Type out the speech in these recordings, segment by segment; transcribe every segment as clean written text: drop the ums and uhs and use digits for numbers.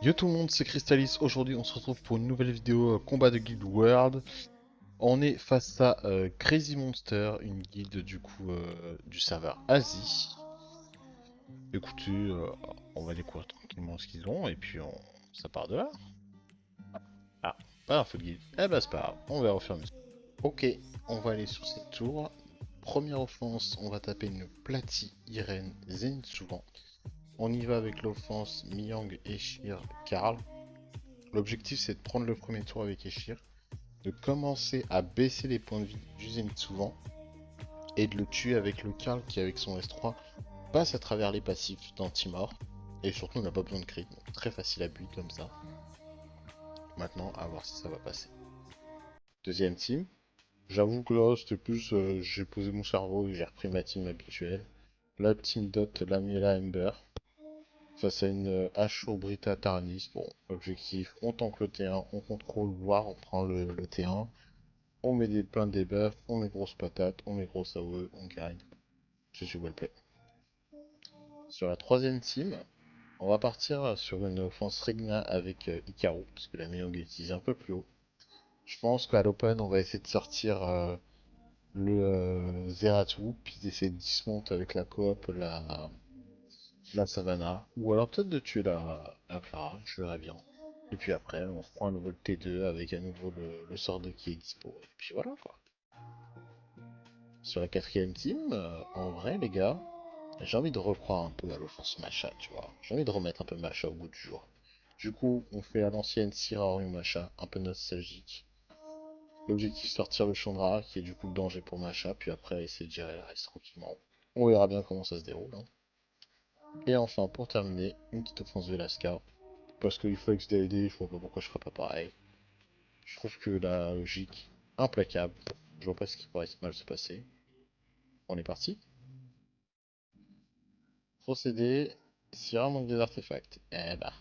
Yo tout le monde, c'est Crystalis. Aujourd'hui, on se retrouve pour une nouvelle vidéo combat de Guild World. On est face à Crazy Monster, une guilde du coup du serveur Asie. Écoutez, on va découvrir tranquillement ce qu'ils ont et puis ça part de là. Ah, pas un feu de guilde. Eh ben c'est pas grave, on verra au fur et à mesure. Ok, on va aller sur cette tour. Première offense, on va taper une Platy, Irene, Zenitsugan. On y va avec l'offense Miyang, Eshir, Karl. L'objectif c'est de prendre le premier tour avec Eshir, de commencer à baisser les points de vie du Zénith souvent et de le tuer avec le Karl qui avec son S3 passe à travers les passifs d'anti-mort et surtout on n'a pas besoin de crit, donc très facile à build comme ça. Maintenant à voir si ça va passer. Deuxième team, j'avoue que là c'était plus j'ai posé mon cerveau et j'ai repris ma team habituelle. La team Dot, Lamela Ember face à une Ashur Brita Tarnis. Bon, objectif, on tank le T1, on contrôle, voire on prend le T1. On met plein de debuffs, on met grosse patate, on met gros AOE, on gagne. Je suis well play. Sur la troisième team, on va partir sur une offense Regna avec Ikaru, parce que la Miyang est utilisée un peu plus haut. Je pense qu'à l'open, on va essayer de sortir le Zeratul, puis d'essayer de dismount avec la coop, la Savannah, ou alors peut-être de tuer la Clara, je verrai bien. Et puis après, on reprend un nouveau T2 avec à nouveau le sort de qui est dispo. Et puis voilà quoi. Sur la quatrième team, en vrai les gars, j'ai envie de recroire un peu à l'offense Macha, tu vois. J'ai envie de remettre un peu Macha au goût du jour. Du coup, on fait à l'ancienne Siraru Macha, un peu nostalgique. L'objectif sortir le Chandra, qui est du coup le danger pour Macha, puis après essayer de gérer le reste tranquillement. On verra bien comment ça se déroule, hein. Et enfin, pour terminer, une petite offense Velasca. Parce qu'il faut XDLD, je vois pas pourquoi je ferais pas pareil. Je trouve que la logique, implacable. Je vois pas ce qui pourrait mal se passer. On est parti. Procédé, Syrah manque des artefacts. Eh bah,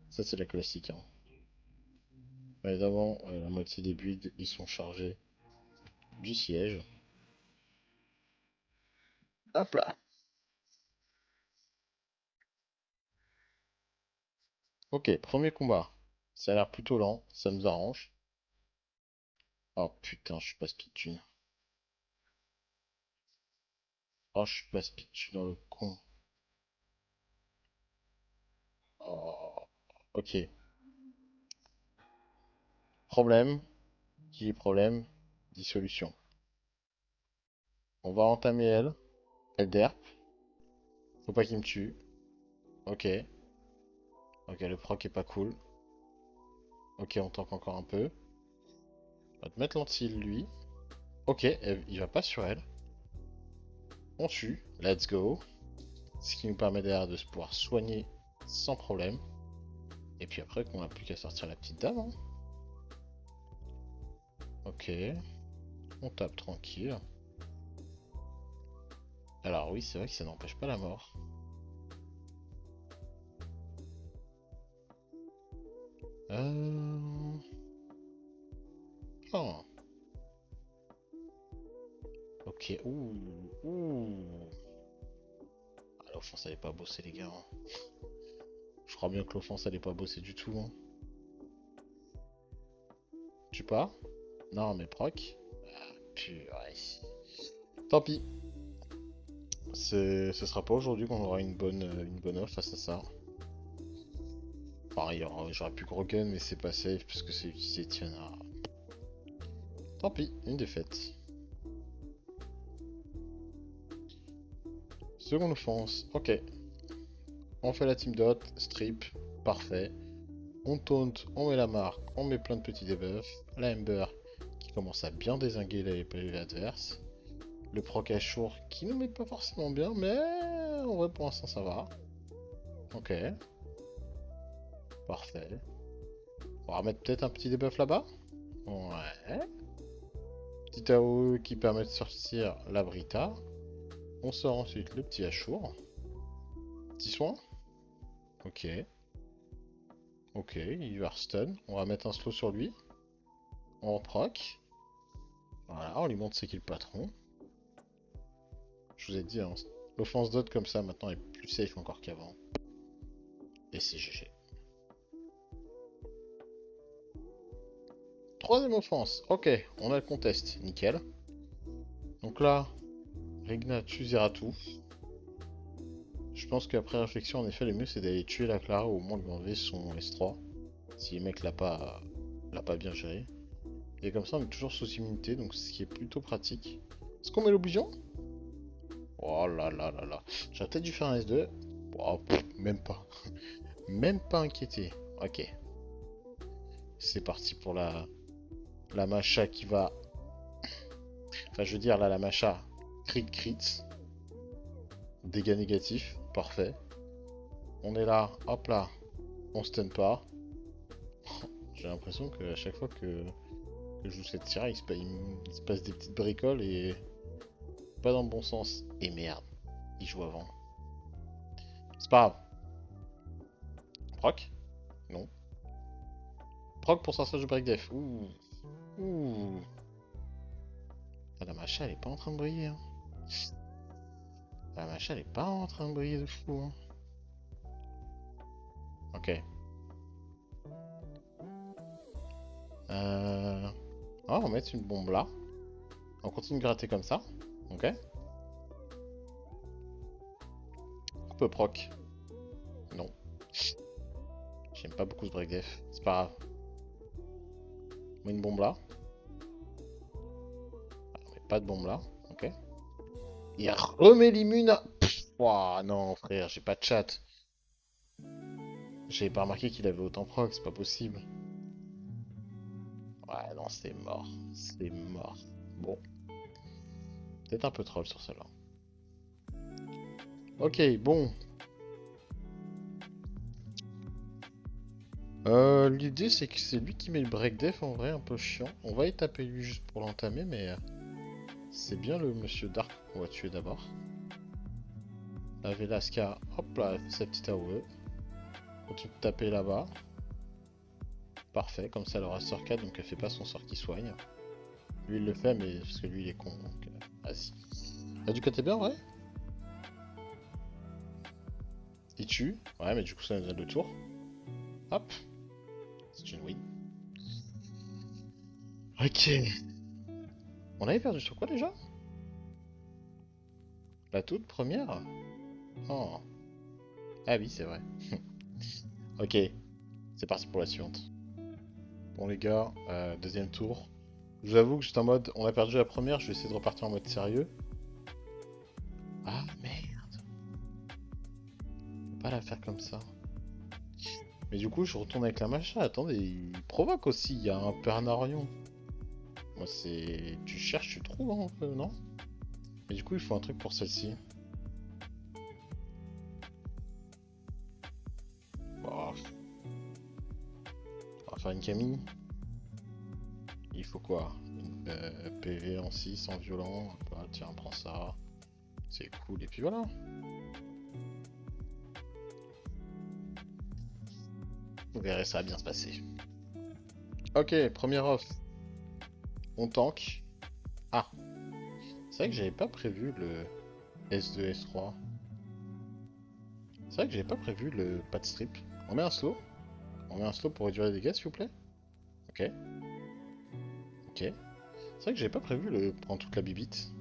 ça c'est la classique, hein. Mais d'avant, la moitié des builds, ils sont chargés du siège. Hop là. Ok, premier combat. Ça a l'air plutôt lent, ça nous arrange. Oh putain, je suis pas speedtune. Oh, je suis pas speedtune dans le con. Oh, ok. Problème. Qui est problème? Dissolution. On va entamer elle. Elle derp. Faut pas qu'il me tue. Ok. Ok, le proc est pas cool. Ok, on tank encore un peu. On va te mettre l'anti lui. Ok, il va pas sur elle. On tue. Let's go. Ce qui nous permet derrière de se pouvoir soigner sans problème. Et puis après, qu'on n'a plus qu'à sortir la petite dame, hein. Ok. On tape tranquille. Alors oui, c'est vrai que ça n'empêche pas la mort. Euh... Oh. Ok. Ouh. Ouh. Ah, l'offense allait pas bosser les gars, hein. Je crois bien que l'offense allait pas bosser du tout, hein. Tu pas? Non mais proc. Purée. Tant pis. Ce sera pas aujourd'hui qu'on aura une bonne off face à ça. Enfin, j'aurais pu Grogan, mais c'est pas safe parce que c'est utilisé Tiana. Tant pis, une défaite. Seconde offense, ok. On fait la team dot, strip, parfait. On taunt, on met la marque, on met plein de petits debuffs. La Ember qui commence à bien dézinguer les adverses. Le proc Ashur qui nous met pas forcément bien, mais en vrai pour l'instant ça va. Ok, parfait. On va remettre peut-être un petit debuff là-bas. Ouais. Petit AOE qui permet de sortir la Brita. On sort ensuite le petit Ashur. Petit soin. Ok. Ok, il va stun. On va mettre un slow sur lui. On proc. Voilà, on lui montre c'est qui le patron. Je vous ai dit, hein, l'offense dot comme ça maintenant est plus safe encore qu'avant. Et c'est GG. Troisième offense. Ok, on a le contest. Nickel. Donc là, Regna tue Zeratou. Je pense qu'après réflexion, en effet, le mieux c'est d'aller tuer la Clara ou au moins lui enlever son S3. Si le mec l'a pas bien géré. Et comme ça, on est toujours sous immunité, donc ce qui est plutôt pratique. Est-ce qu'on met l'obligeon? Oh là là là là. J'aurais peut-être dû faire un S2. Oh, même pas. Même pas inquiété. Ok. C'est parti pour la Macha qui va... Enfin, je veux dire, là, la Macha crit crit. Dégâts négatifs. Parfait. On est là. Hop là. On stun pas. J'ai l'impression que à chaque fois que je joue cette tira, il se passe des petites bricoles et pas dans le bon sens. Et merde. Il joue avant. C'est pas grave. Proc? Non. Proc pour sortir du break def. Ouh. Ouh. Ah, la Macha, elle est pas en train de briller. Hein. La Macha, elle est pas en train de briller de fou. Hein. Ok. On va mettre une bombe là. On continue de gratter comme ça. Ok. On peut proc. Non. J'aime pas beaucoup ce break def. C'est pas grave. On met une bombe là. On met pas de bombe là. Ok. Il remet l'immune à... Ouah, non, frère, j'ai pas de chat. J'avais pas remarqué qu'il avait autant proc, c'est pas possible. Ouais, non, c'est mort. C'est mort. Bon. Peut-être un peu troll sur celle-là. Ok, bon. L'idée, c'est que c'est lui qui met le break def, en vrai, un peu chiant. On va y taper lui juste pour l'entamer, mais... c'est bien le monsieur Dark qu'on va tuer d'abord. La Velasca, hop là, elle fait sa petite AOE. Continue de taper là-bas. Parfait, comme ça elle aura sort 4, donc elle fait pas son sort qui soigne. Lui il le fait, mais parce que lui il est con, donc vas-y. Ah, du côté bien, ouais. Il tue, ouais, mais du coup ça nous donne le tour. Hop, c'est une win. Ok. On avait perdu sur quoi déjà? La toute première? Oh. Ah oui, c'est vrai. Ok, c'est parti pour la suivante. Bon les gars, deuxième tour. Je vous avoue que j'étais en mode, on a perdu la première, je vais essayer de repartir en mode sérieux. Ah merde, faut pas la faire comme ça. Mais du coup, je retourne avec la macha. Attendez, il provoque aussi, il y a un Pernarion. Moi, c'est... Tu cherches, tu trouves, hein, un peu, non? Mais du coup, il faut un truc pour celle-ci. Bon, on va faire une Camille. Il faut quoi? Une PV en 6, en violent. Bah, tiens, prends ça. C'est cool, et puis voilà. Vous verrez, ça va bien se passer. Ok, premier off. On tank. Ah, c'est vrai que j'avais pas prévu le S2, S3. C'est vrai que j'avais pas prévu le pad strip. On met un slow. On met un slow pour réduire les dégâts, s'il vous plaît. Ok. Ok. C'est vrai que j'avais pas prévu le prendre toute la bibite.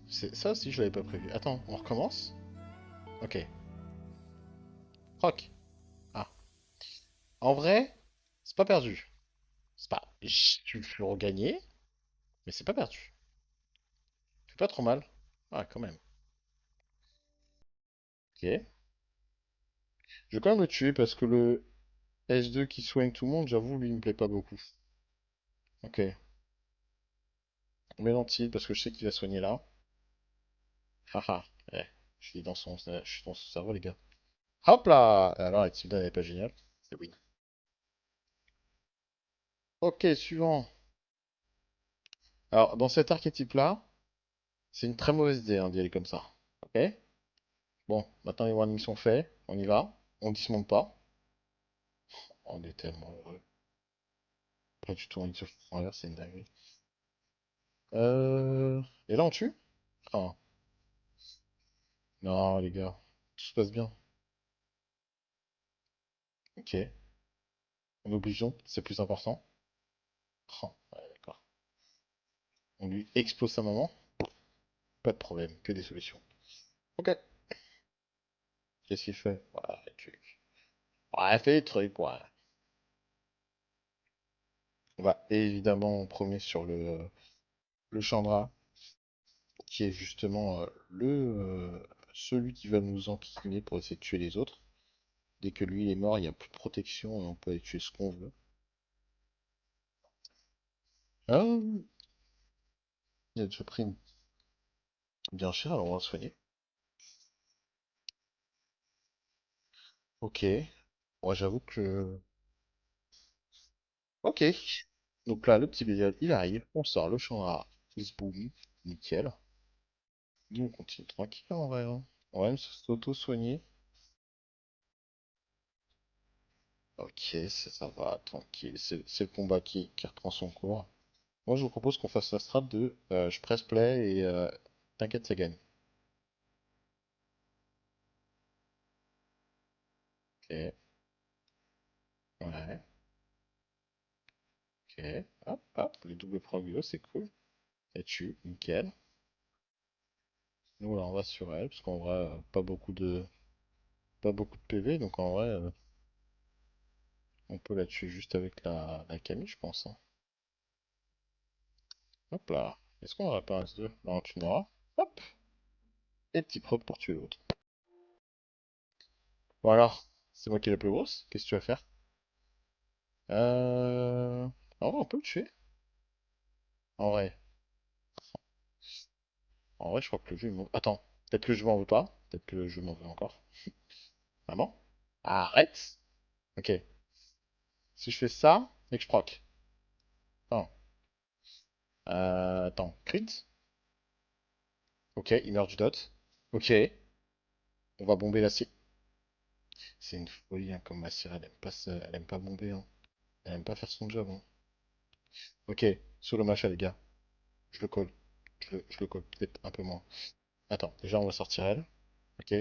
Ça aussi, je l'avais pas prévu. Attends, on recommence? Ok. Rock. Ah. En vrai, c'est pas perdu. C'est pas... Tu peux regagner, mais c'est pas perdu. C'est pas trop mal. Ah, quand même. Ok. Je vais quand même le tuer parce que le S2 qui soigne tout le monde, j'avoue, lui, il me plaît pas beaucoup. Ok. On met l'anti parce que je sais qu'il va soigner là. Haha. Eh, je suis dans son cerveau, les gars. Hop là! Alors, l'activité n'est pas géniale. C'est oui. Ok, suivant. Alors, dans cet archétype-là, c'est une très mauvaise idée hein, d'y aller comme ça. Ok? Bon, maintenant les warnings sont faits. On y va. On dismonte pas. On est tellement heureux. Pas du tout envie de se foutre en l'air, c'est une dinguerie. Et là, on tue? Ah, non, les gars. Tout se passe bien. Ok. On obligeons, c'est plus important. Oh, ouais, d'accord. On lui explose sa maman? Pas de problème, que des solutions. Ok. Qu'est-ce qu'il fait? Voilà, les trucs. Ouais, fait des trucs, ouais. On va évidemment en premier sur le Chandra, qui est justement celui qui va nous enquiquiner pour essayer de tuer les autres. Dès que lui il est mort, il n'y a plus de protection et on peut aller tuer ce qu'on veut. Ah, il a déjà pris une bien cher, alors on va se soigner. Ok. Moi j'avoue que... Ok. Donc là, le petit Bélial, il arrive. On sort le Chandra. Il se boum. Nickel. Nous on continue tranquille en vrai, hein. On va même s'auto-soigner. Ok, ça va, tranquille. C'est le combat qui reprend son cours. Moi, je vous propose qu'on fasse la strat de je presse play et t'inquiète, ça gagne. Ok, ouais, ok. Hop, hop, les doubles progrès, c'est cool. Elle tue, nickel. Nous, là, on va sur elle, parce qu'en vrai, pas beaucoup de PV, donc en vrai, on peut la tuer juste avec la Camille, je pense, hein. Hop là. Est-ce qu'on aurait pas un S2? Non, tu n'auras. Hop, et petit proc pour tuer l'autre. Bon alors, c'est moi qui ai la plus grosse. Qu'est-ce que tu vas faire? En vrai, on peut le tuer. En vrai. En vrai, je crois que le jeu, il m'en... Attends, peut-être que le jeu m'en veut pas. Peut-être que le jeu m'en veut encore. Maman? Arrête! Ok. Si je fais ça, et que je proc. Attends. Attends. Crit? Ok, il meurt du dot. Ok. On va bomber la cire. C'est une folie, hein, comme ma cire, elle aime pas, elle aime pas bomber, hein. Elle aime pas faire son job, hein. Ok, sur le machin, les gars. Je le colle. Je le colle peut-être un peu moins. Attends, déjà, on va sortir elle. Ok.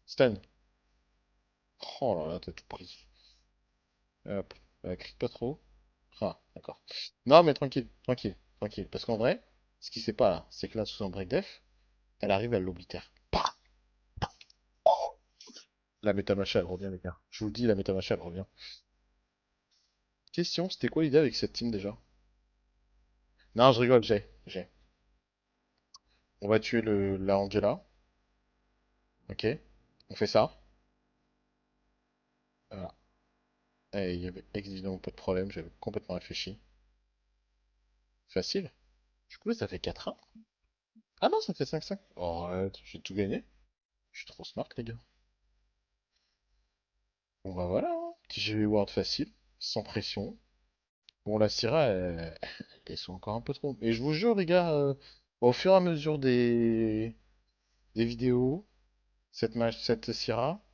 Stun. Oh là là, t'as tout pris. Hop. Crie pas trop. Ah, d'accord. Non, mais tranquille, tranquille, tranquille. Parce qu'en vrai, ce qui sait pas là, c'est que là, sous son break def, elle arrive, elle l'oblitère. Pah. La métamacha, elle revient, les gars. Je vous le dis, la métamacha, elle revient. Question, c'était quoi l'idée avec cette team déjà? Non, je rigole, j'ai. On va tuer la Angela. Ok. On fait ça. Voilà. Et il y avait évidemment pas de problème, j'avais complètement réfléchi. Facile. Du coup, là, ça fait 4-1. Ah non, ça fait 5-5. Oh, arrête, j'ai tout gagné. Je suis trop smart, les gars. Bon bah voilà, hein. Petit GV Ward facile, sans pression. Bon, la Syrah, elles sont encore un peu trop. Mais je vous jure, les gars, au fur et à mesure des vidéos, cette Syrah,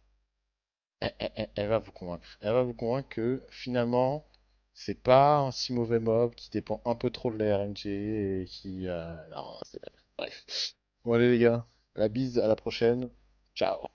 elle va vous convaincre. Elle va vous convaincre que finalement, c'est pas un si mauvais mob qui dépend un peu trop de la RNG et qui. Non, c'est. Bref. Bon, allez, les gars, la bise, à la prochaine. Ciao.